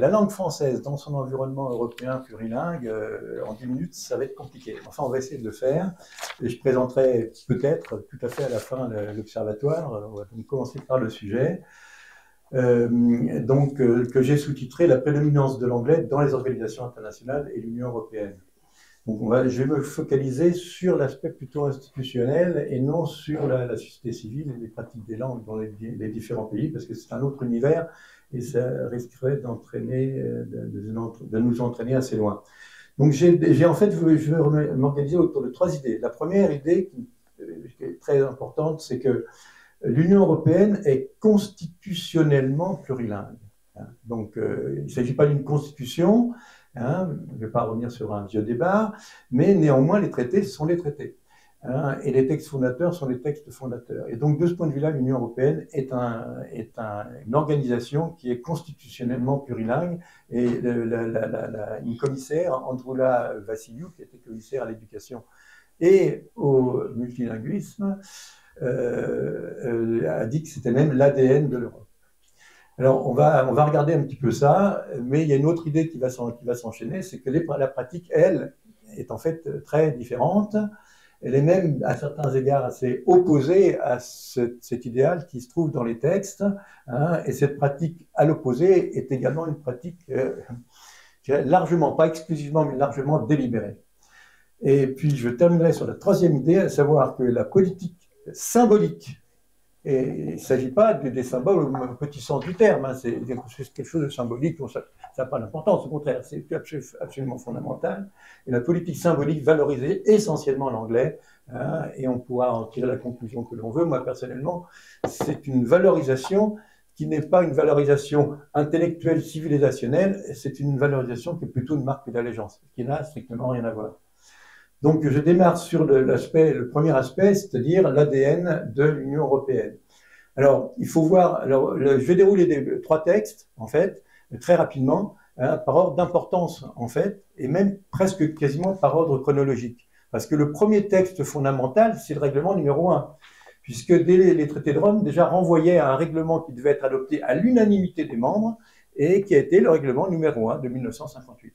La langue française dans son environnement européen plurilingue, en 10 minutes, ça va être compliqué. Enfin, on va essayer de le faire. Et je présenterai peut-être tout à fait à la fin l'observatoire. On va donc commencer par le sujet. Que j'ai sous-titré La prédominance de l'anglais dans les organisations internationales et l'Union européenne. Donc je vais me focaliser sur l'aspect plutôt institutionnel et non sur la société civile et les pratiques des langues dans les différents pays, parce que c'est un autre univers et ça risquerait de nous entraîner assez loin. Donc en fait, je vais m'organiser autour de 3 idées. La première idée, qui est très importante, c'est que l'Union européenne est constitutionnellement plurilingue. Donc, il ne s'agit pas d'une constitution, je ne vais pas revenir sur un vieux débat, mais néanmoins, les traités sont les traités. Et les textes fondateurs sont les textes fondateurs. Et donc, de ce point de vue-là, l'Union européenne est une organisation qui est constitutionnellement plurilingue. Et une commissaire, Androula Vassiliou, qui était commissaire à l'éducation et au multilinguisme, a dit que c'était même l'ADN de l'Europe. Alors, on va regarder un petit peu ça, mais il y a une autre idée qui va s'enchaîner, c'est que la pratique, elle, est en fait très différente. Elle est même, à certains égards, assez opposée à cet idéal qui se trouve dans les textes. Et cette pratique à l'opposé est également une pratique, je dirais largement, pas exclusivement, mais largement délibérée. Et puis, je terminerai sur la 3e idée, à savoir que la politique symbolique, et il ne s'agit pas des symboles au petit sens du terme, c'est quelque chose de symbolique, ça n'a pas d'importance, au contraire, c'est absolument fondamental. Et la politique symbolique valorisait essentiellement l'anglais, et on pourra en tirer la conclusion que l'on veut. Moi, personnellement, c'est une valorisation qui n'est pas une valorisation intellectuelle, civilisationnelle, c'est une valorisation qui est plutôt une marque d'allégeance, qui n'a strictement rien à voir. Donc, je démarre sur le premier aspect, c'est-à-dire l'ADN de l'Union européenne. Alors, il faut voir, je vais dérouler 3 textes, en fait, très rapidement, par ordre d'importance, en fait, et même presque quasiment par ordre chronologique. Parce que le premier texte fondamental, c'est le règlement numéro 1, puisque dès les traités de Rome, déjà renvoyaient à un règlement qui devait être adopté à l'unanimité des membres, et qui a été le règlement numéro 1 de 1958.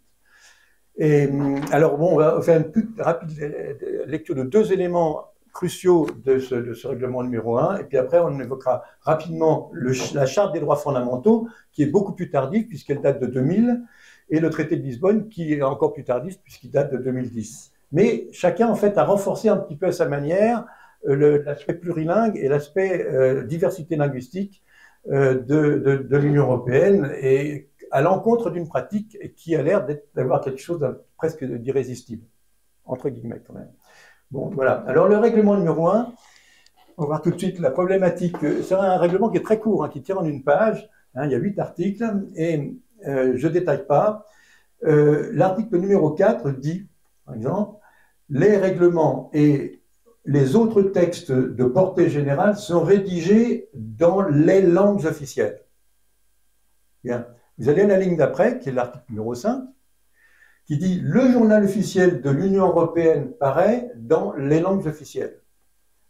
Et alors, bon, on va faire une toute rapide lecture de 2 éléments cruciaux de ce règlement numéro 1, et puis après, on évoquera rapidement la Charte des droits fondamentaux, qui est beaucoup plus tardive, puisqu'elle date de 2000, et le traité de Lisbonne, qui est encore plus tardif, puisqu'il date de 2010. Mais chacun, en fait, a renforcé un petit peu à sa manière l'aspect plurilingue et l'aspect diversité linguistique de l'Union européenne, et à l'encontre d'une pratique qui a l'air d'avoir quelque chose de presque d'irrésistible, entre guillemets quand même. Bon, voilà. Alors, le règlement numéro 1, on va voir tout de suite la problématique. C'est un règlement qui est très court, qui tient en une page. Il y a 8 articles, et je ne détaille pas. L'article numéro 4 dit, par exemple, les règlements et les autres textes de portée générale sont rédigés dans les langues officielles. Bien. Vous allez à la ligne d'après, qui est l'article numéro 5, qui dit « Le journal officiel de l'Union européenne paraît dans les langues officielles ».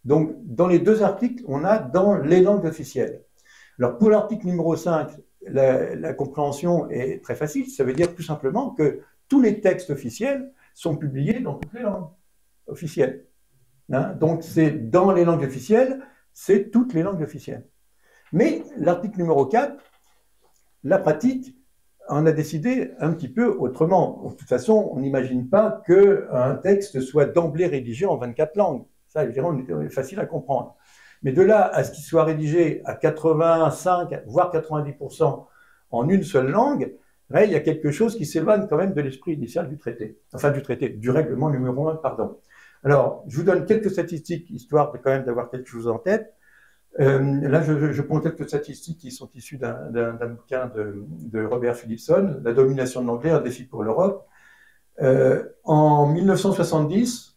Donc, dans les 2 articles, on a dans les langues officielles. Alors, pour l'article numéro 5, la compréhension est très facile. Ça veut dire tout simplement que tous les textes officiels sont publiés dans toutes les langues officielles. Donc, c'est dans les langues officielles, c'est toutes les langues officielles. Mais l'article numéro 4, la pratique en a décidé un petit peu autrement. De toute façon, on n'imagine pas qu'un texte soit d'emblée rédigé en 24 langues. Ça, évidemment, c'est facile à comprendre. Mais de là à ce qu'il soit rédigé à 85, voire 90% en une seule langue, il y a quelque chose qui s'éloigne quand même de l'esprit initial du traité. Enfin, du règlement numéro 1, pardon. Alors, je vous donne quelques statistiques, histoire quand même d'avoir quelque chose en tête. Là, je prends quelques statistiques qui sont issues d'un bouquin de Robert Philipson, La domination de l'anglais, un défi pour l'Europe. En 1970,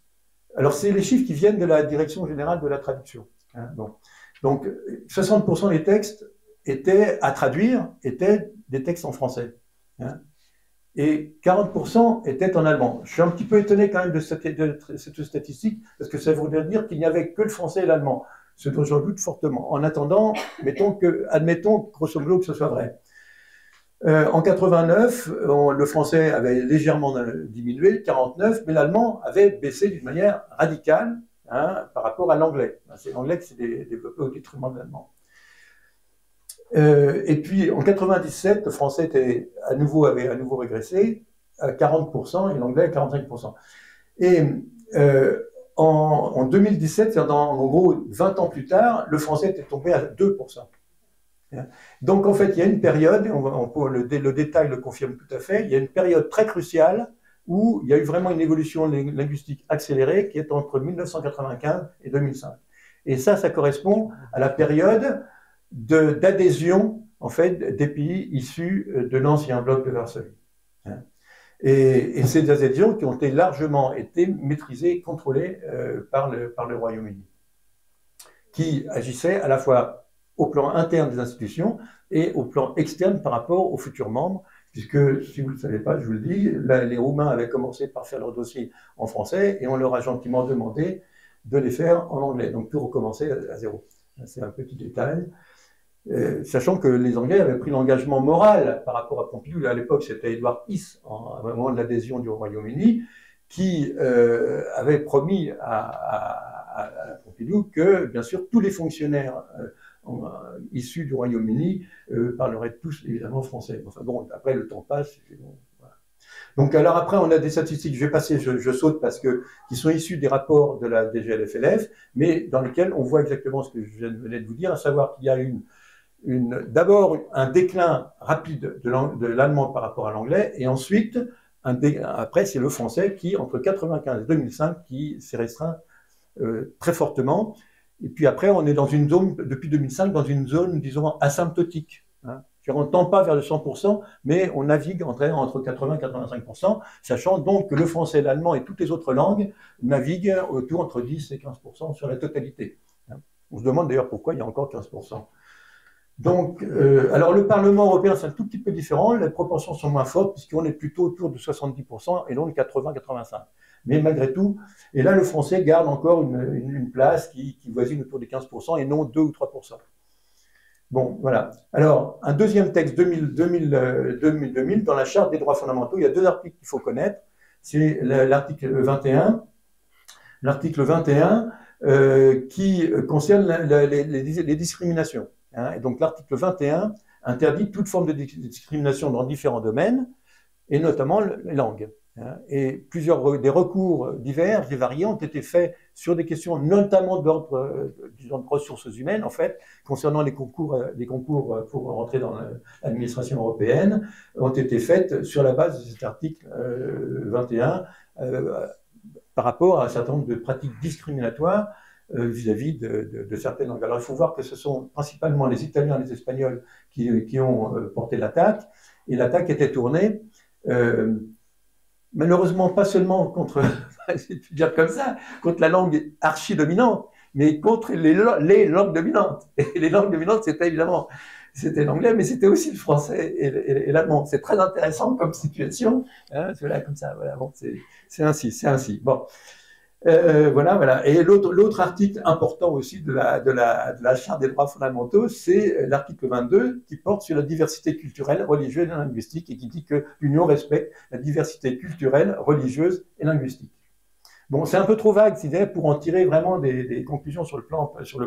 alors c'est les chiffres qui viennent de la Direction générale de la traduction. Donc, 60% des textes à traduire étaient des textes en français. Et 40% étaient en allemand. Je suis un petit peu étonné quand même de cette statistique, parce que ça voudrait dire qu'il n'y avait que le français et l'allemand. Ce dont j'en doute fortement. En attendant, admettons grosso modo que ce soit vrai. En 89, le français avait légèrement diminué, 49, mais l'allemand avait baissé d'une manière radicale par rapport à l'anglais. C'est l'anglais qui s'est développé au détriment de l'allemand. Et puis en 97, le français avait à nouveau régressé à 40% et l'anglais à 45%. Et en 2017, c'est-à-dire en gros 20 ans plus tard, le français était tombé à 2%. Donc en fait, il y a une période, et le détail le confirme tout à fait, il y a une période très cruciale où il y a eu vraiment une évolution linguistique accélérée qui est entre 1995 et 2005. Et ça correspond à la période d'adhésion en fait des pays issus de l'ancien bloc de Varsovie. Et ces adhésions qui ont largement été maîtrisées et contrôlées par le Royaume-Uni, qui agissait à la fois au plan interne des institutions et au plan externe par rapport aux futurs membres, puisque, si vous ne le savez pas, je vous le dis, les Roumains avaient commencé par faire leur dossier en français et on leur a gentiment demandé de les faire en anglais, donc tout recommencer à zéro. C'est un petit détail. Sachant que les Anglais avaient pris l'engagement moral par rapport à Pompidou. À l'époque, c'était Édouard His, au moment de l'adhésion du Royaume-Uni, qui avait promis à Pompidou que, bien sûr, tous les fonctionnaires issus du Royaume-Uni parleraient tous évidemment français. Enfin bon, après le temps passe. Bon, voilà. Donc alors après, on a des statistiques, je vais passer, je saute parce que qui sont issus des rapports de la DGLFLF, mais dans lesquels on voit exactement ce que je venais de vous dire, à savoir qu'il y a d'abord un déclin rapide de l'allemand par rapport à l'anglais, et ensuite, après, c'est le français qui, entre 1995 et 2005, qui s'est restreint très fortement. Et puis après, on est dans une zone, depuis 2005, dans une zone, disons, asymptotique. On ne tend pas vers le 100%, mais on navigue entre 80 et 85%, sachant donc que le français, l'allemand et toutes les autres langues naviguent autour entre 10 et 15% sur la totalité. On se demande d'ailleurs pourquoi il y a encore 15%. Donc, alors le Parlement européen, c'est un tout petit peu différent, les proportions sont moins fortes, puisqu'on est plutôt autour de 70% et non de 80-85%. Mais malgré tout, et là le français garde encore une place qui voisine autour des 15% et non 2 ou 3%. Bon, voilà. Alors, un deuxième texte, 2000, dans la Charte des droits fondamentaux, il y a deux articles qu'il faut connaître. C'est l'article 21. L'article 21 qui concerne les discriminations. Et donc, l'article 21 interdit toute forme de discrimination dans différents domaines, et notamment les langues. Et des recours divers et variés ont été faits sur des questions notamment d'ordre de ressources humaines, en fait, concernant les concours pour rentrer dans l'administration européenne, ont été faites sur la base de cet article 21 par rapport à un certain nombre de pratiques discriminatoires vis-à-vis de certaines langues. Alors il faut voir que ce sont principalement les Italiens et les Espagnols qui ont porté l'attaque, et l'attaque était tournée malheureusement pas seulement contre, je vais dire comme ça, contre la langue archi-dominante, mais contre les langues dominantes. Et les langues dominantes, c'était l'anglais, mais c'était aussi le français et l'allemand. C'est très intéressant comme situation. Voilà, comme ça, voilà. Bon, c'est ainsi. Bon. Voilà. Et l'autre article important aussi de la Charte des droits fondamentaux, c'est l'article 22 qui porte sur la diversité culturelle, religieuse et linguistique et qui dit que l'Union respecte la diversité culturelle, religieuse et linguistique. Bon, c'est un peu trop vague, pour en tirer vraiment des conclusions sur le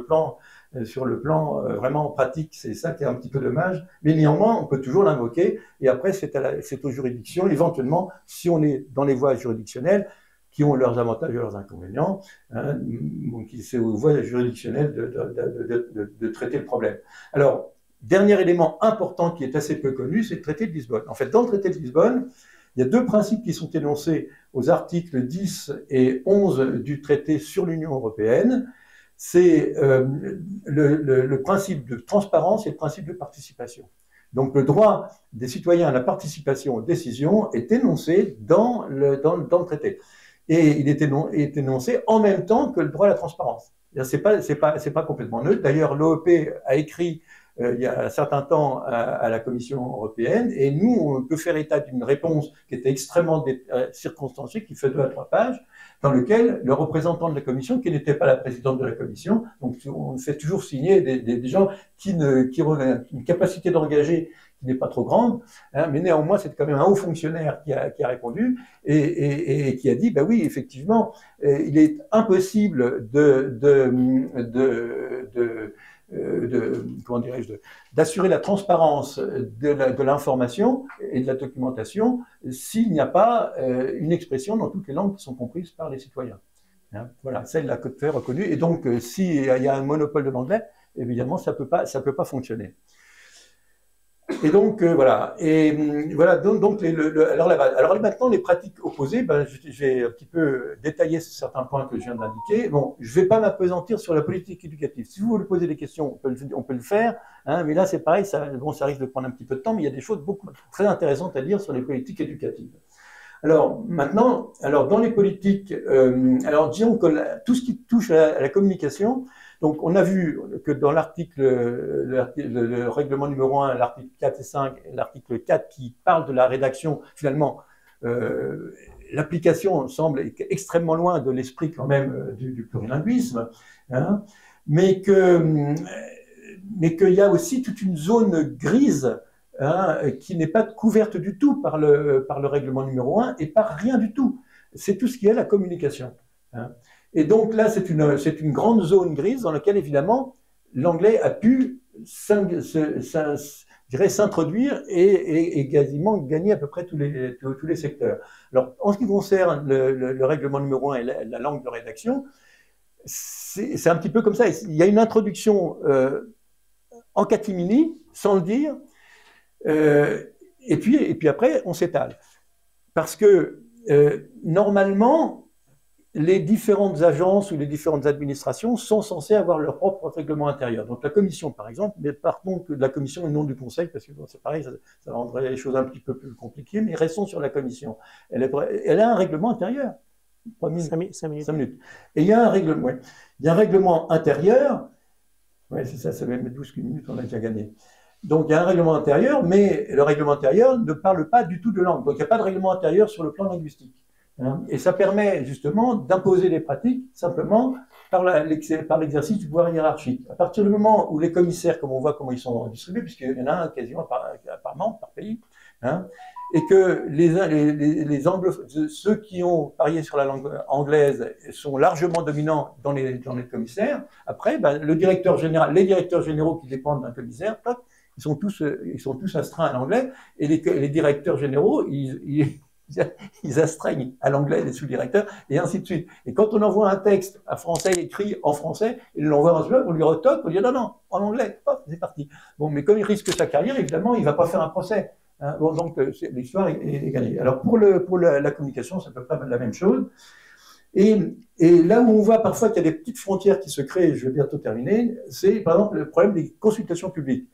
plan vraiment pratique. C'est ça qui est un petit peu dommage. Mais néanmoins, on peut toujours l'invoquer. Et après, c'est aux juridictions, éventuellement, si on est dans les voies juridictionnelles, qui ont leurs avantages et leurs inconvénients, donc c'est aux voies juridictionnelles de traiter le problème. Alors, dernier élément important qui est assez peu connu, c'est le traité de Lisbonne. En fait, dans le traité de Lisbonne, il y a deux principes qui sont énoncés aux articles 10 et 11 du traité sur l'Union européenne. C'est le principe de transparence et le principe de participation. Donc le droit des citoyens à la participation aux décisions est énoncé dans le traité. Et il est énoncé en même temps que le droit à la transparence. C'est pas complètement neutre. D'ailleurs, l'OEP a écrit il y a un certain temps à la Commission européenne, et nous, on peut faire état d'une réponse qui était extrêmement circonstanciée, qui fait 2 à 3 pages, dans lequel le représentant de la Commission, qui n'était pas la présidente de la Commission, donc on fait toujours signer des gens qui ont une capacité d'engager qui n'est pas trop grande, hein, mais néanmoins c'est quand même un haut fonctionnaire qui a répondu et qui a dit, ben oui, effectivement, il est impossible comment dirais-je, d'assurer la transparence de l'information et de la documentation s'il n'y a pas une expression dans toutes les langues qui sont comprises par les citoyens. Hein, voilà, ça il l'a fait reconnu. Et donc, s'il y a un monopole de l'anglais, évidemment, ça peut pas fonctionner. Et donc, voilà. Et voilà, donc alors maintenant, les pratiques opposées, ben, je vais un petit peu détailler certains points que je viens d'indiquer. Bon, je ne vais pas m'appesantir sur la politique éducative. Si vous voulez poser des questions, on peut le faire, hein, mais là, c'est pareil, ça risque de prendre un petit peu de temps, mais il y a des choses beaucoup très intéressantes à dire sur les politiques éducatives. Alors, maintenant, dans les politiques, alors disons que tout ce qui touche à la communication, donc, on a vu que dans le règlement numéro 1, l'article 4 et 5, et l'article 4 qui parle de la rédaction, finalement, l'application semble extrêmement loin de l'esprit quand même du plurilinguisme, hein, mais qu'il y a aussi toute une zone grise, hein, qui n'est pas couverte du tout par le règlement numéro 1 et par rien du tout. C'est tout ce qui est la communication. Hein. Et donc là, c'est une grande zone grise dans laquelle, évidemment, l'anglais a pu s'introduire et quasiment gagner à peu près tous les secteurs. Alors, en ce qui concerne le règlement numéro 1 et la langue de rédaction, c'est un petit peu comme ça. Il y a une introduction en catimini, sans le dire, et puis après, on s'étale. Parce que, normalement, les différentes agences ou les différentes administrations sont censées avoir leur propre règlement intérieur. Donc la commission, par exemple, mais partons de la commission et non du conseil, parce que bon, c'est pareil, ça rendrait les choses un petit peu plus compliquées, mais restons sur la commission. Elle a un règlement intérieur. 5 minutes. Et il y a un règlement, ouais. Il y a un règlement intérieur, ouais, c'est ça va mettre 12 minutes, on a déjà gagné. Donc il y a un règlement intérieur, mais le règlement intérieur ne parle pas du tout de langue. Donc il n'y a pas de règlement intérieur sur le plan linguistique. Et ça permet justement d'imposer des pratiques simplement par l'exercice du pouvoir hiérarchique. À partir du moment où les commissaires, comme on voit comment ils sont distribués, puisqu'il y en a un quasiment par membre, par pays, hein, et que ceux qui ont parié sur la langue anglaise sont largement dominants dans les commissaires, après, ben, les directeurs généraux qui dépendent d'un commissaire, ils sont tous astreints à l'anglais, et les directeurs généraux, ils astreignent à l'anglais les sous-directeurs, et ainsi de suite. Et quand on envoie un texte à français écrit en français, il l'envoie en anglais, on lui retoque, on lui dit non, en anglais, hop, c'est parti. Bon, mais comme il risque sa carrière, évidemment, il ne va pas faire un procès. Hein. Bon, donc, l'histoire est gagnée. Alors, pour la communication, c'est à peu près la même chose. Et là où on voit parfois qu'il y a des petites frontières qui se créent, je vais bientôt terminer, c'est par exemple le problème des consultations publiques.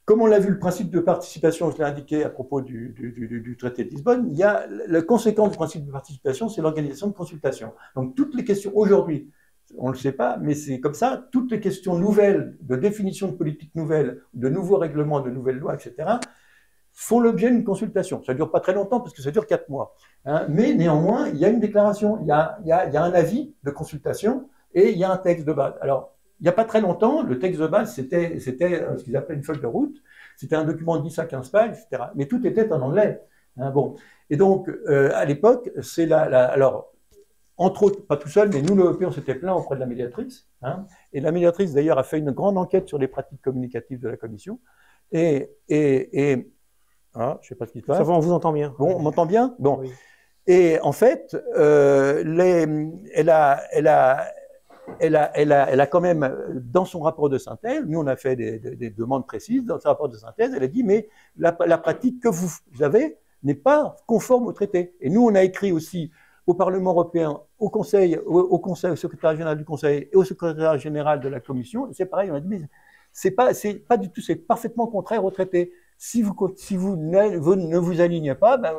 Comme on l'a vu, le principe de participation, je l'ai indiqué à propos du traité de Lisbonne, il y a la conséquence du principe de participation, c'est l'organisation de consultations. Donc toutes les questions aujourd'hui, on ne le sait pas, mais c'est comme ça, toutes les questions nouvelles, de définition de politique nouvelle, de nouveaux règlements, de nouvelles lois, etc., font l'objet d'une consultation. Ça ne dure pas très longtemps parce que ça dure 4 mois. Hein, mais néanmoins, il y a une déclaration, il y a un avis de consultation et il y a un texte de base. Alors, il n'y a pas très longtemps, le texte de base, c'était ce qu'ils appelaient une feuille de route. C'était un document de 10 à 15 pages, etc. Mais tout était en anglais. Hein, bon. Et donc, à l'époque, c'est alors, entre autres, pas tout seul, mais nous, l'Européen, on s'était plaint auprès de la médiatrice. Hein, et la médiatrice, d'ailleurs, a fait une grande enquête sur les pratiques communicatives de la Commission. Et je ne sais pas ce qui se passe. Ça va, on vous entend bien. Bon, on m'entend bien? Bon. Oui. Et en fait, elle a quand même, dans son rapport de synthèse, nous on a fait des demandes précises, dans son rapport de synthèse, elle a dit, mais la pratique que vous avez n'est pas conforme au traité. Et nous on a écrit aussi au Parlement européen, au Conseil, au secrétaire général du Conseil et au secrétaire général de la Commission, c'est pareil, on a dit, mais c'est pas du tout, c'est parfaitement contraire au traité. Si vous ne vous alignez pas, ben,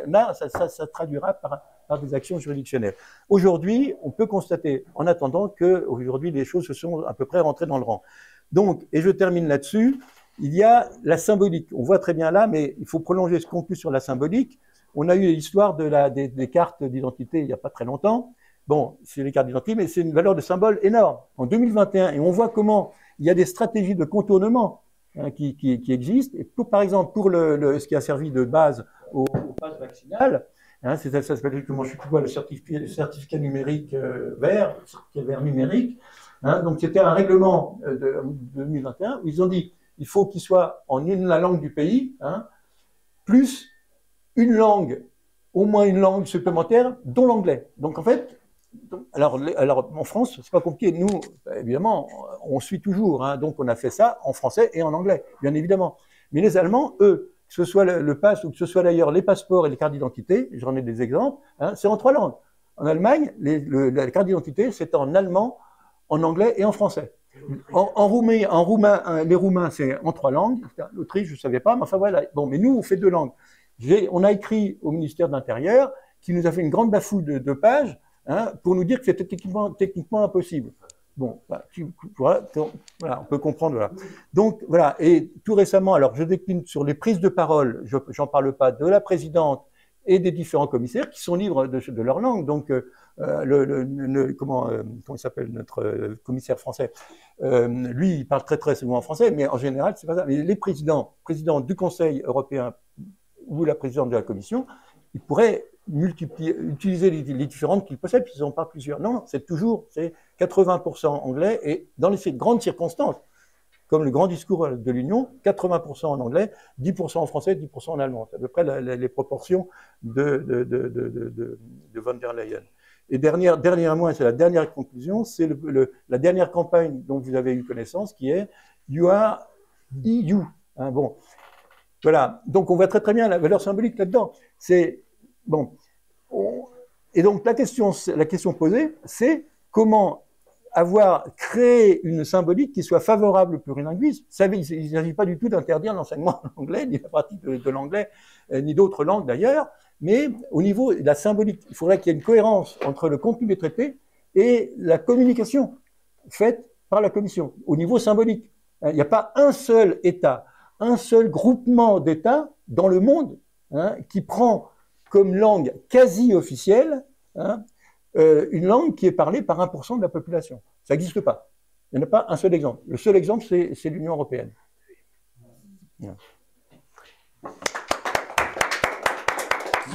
là, ça traduira par des actions juridictionnelles. Aujourd'hui, on peut constater, en attendant que aujourd'hui les choses se sont à peu près rentrées dans le rang. Donc, et je termine là-dessus, il y a la symbolique. On voit très bien là, mais il faut prolonger ce contenu sur la symbolique. On a eu l'histoire des cartes d'identité il n'y a pas très longtemps. Bon, c'est les cartes d'identité, mais c'est une valeur de symbole énorme. En 2021, et on voit comment il y a des stratégies de contournement qui existent. Et par exemple, pour ce qui a servi de base au pass vaccinal, ça s'appelle, comment je sais plus quoi, le certificat numérique vert, le certificat vert numérique. Donc c'était un règlement de 2021 où ils ont dit il faut qu'il soit en la langue du pays, plus une langue, au moins une langue supplémentaire, dont l'anglais. Donc en fait, alors en France, c'est pas compliqué. Nous, évidemment, on suit toujours. Donc on a fait ça en français et en anglais, bien évidemment. Mais les Allemands, eux, que ce soit le pass ou que ce soit d'ailleurs les passeports et les cartes d'identité, j'en ai des exemples, c'est en 3 langues. En Allemagne, la carte d'identité, c'est en allemand, en anglais et en français. En roumain, les Roumains, c'est en 3 langues. L'Autriche, je ne savais pas, mais enfin voilà. Bon, mais nous, on fait 2 langues. On a écrit au ministère de l'Intérieur, qui nous a fait une grande bafouille de pages, pour nous dire que c'était techniquement impossible. Bon, voilà, on peut comprendre. Voilà. Donc, voilà. Et tout récemment, alors je décline sur les prises de parole, j'en parle pas, de la présidente et des différents commissaires qui sont libres de leur langue. Donc, comment il s'appelle, notre commissaire français, lui, il parle très souvent en français, mais en général, c'est pas ça. Mais les présidents du Conseil européen ou la présidente de la Commission, ils pourraient utiliser les différentes qu'ils possèdent, puisqu'ils en parlent plusieurs. Non, c'est 80% anglais, et dans ces grandes circonstances, comme le grand discours de l'Union, 80% en anglais, 10% en français, 10% en allemand. C'est à peu près les proportions de von der Leyen. Et dernièrement, et c'est la dernière conclusion, c'est la dernière campagne dont vous avez eu connaissance, qui est You are EU. Bon, voilà. Donc on voit très bien la valeur symbolique là-dedans. C'est bon. Et donc la question posée, c'est comment avoir créé une symbolique qui soit favorable au plurilinguisme. Il ne s'agit pas du tout d'interdire l'enseignement en anglais, ni la pratique de l'anglais, ni d'autres langues d'ailleurs, mais au niveau de la symbolique, il faudrait qu'il y ait une cohérence entre le contenu des traités et la communication faite par la Commission, au niveau symbolique. Il n'y a pas un seul État, un seul groupement d'États dans le monde qui prend comme langue quasi officielle une langue qui est parlée par 1% de la population. Ça n'existe pas. Il n'y en a pas un seul exemple. Le seul exemple, c'est l'Union européenne. Bien.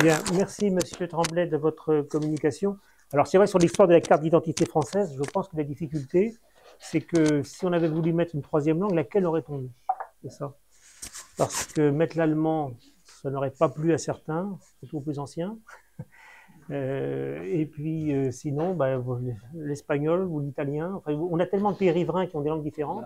Bien, merci Monsieur Tremblay de votre communication. Alors c'est vrai, sur l'histoire de la carte d'identité française, je pense que la difficulté, c'est que si on avait voulu mettre une 3e langue, laquelle aurait-on mis? C'est ça. Parce que mettre l'allemand, ça n'aurait pas plu à certains, surtout aux plus anciens. Et puis sinon, l'espagnol ou l'italien. Enfin, on a tellement de pays riverains qui ont des langues différentes.